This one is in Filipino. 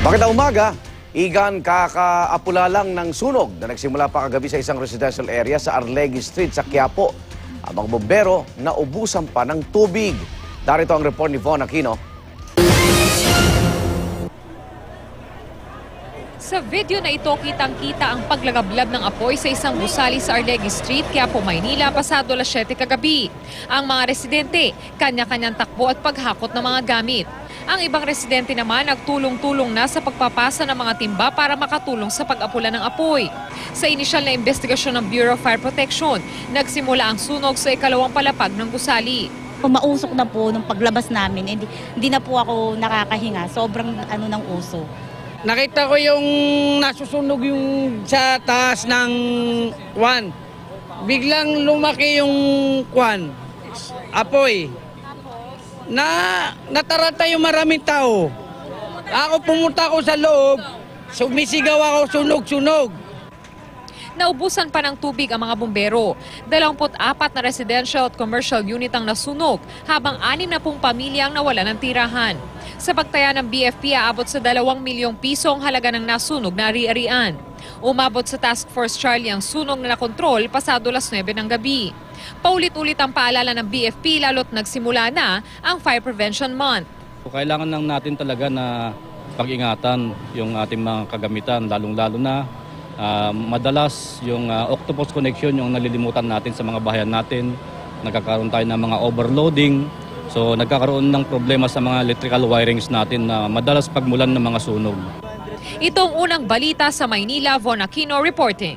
Magandang umaga. Igan, kakaapula lang ng sunog na nagsimula pa kagabi sa isang residential area sa Arlegui Street sa Quiapo. Ang mga bombero naubusan pa ng tubig. Darito ang report ni Von Aquino. Sa video na ito, kitang-kita ang paglagablab ng apoy sa isang gusali sa Arlegui Street, Quiapo, Maynila, pasado alas 7 kagabi. Ang mga residente, kanya-kanyang takbo at paghakot ng mga gamit. Ang ibang residente naman nagtulong-tulong na sa pagpapasa ng mga timba para makatulong sa pag-apula ng apoy. Sa inisyal na investigasyon ng Bureau of Fire Protection, nagsimula ang sunog sa ikalawang palapag ng gusali. Mausok na po nung paglabas namin, hindi na po ako nakakahinga. Sobrang ng uso. Nakita ko yung nasusunog yung sa taas ng kwan. Biglang lumaki yung kwan, apoy. Nataranta yung maraming tao. Ako pumunta ako sa loob, sumisigaw ako, sunog-sunog. Naubusan pa ng tubig ang mga bumbero. 24 na residential at commercial unit ang nasunog, habang 60 pamilya ang nawala ng tirahan. Sa pagtaya ng BFP, aabot sa 2 milyong piso ang halaga ng nasunog na ari-arian. Umabot sa Task Force Charlie ang sunog na nakontrol pasado alas 9 ng gabi. Paulit-ulit ang paalala ng BFP lalo't nagsimula na ang Fire Prevention Month. Kailangan lang natin talaga na pag-ingatan yung ating mga kagamitan, lalong-lalo na madalas yung octopus connection yung nalilimutan natin sa mga bahayan natin. Nagkakaroon tayo ng mga overloading. So nagkakaroon ng problema sa mga electrical wirings natin na madalas pagmulan ng mga sunog. Itong unang balita sa Maynila, Von Aquino reporting.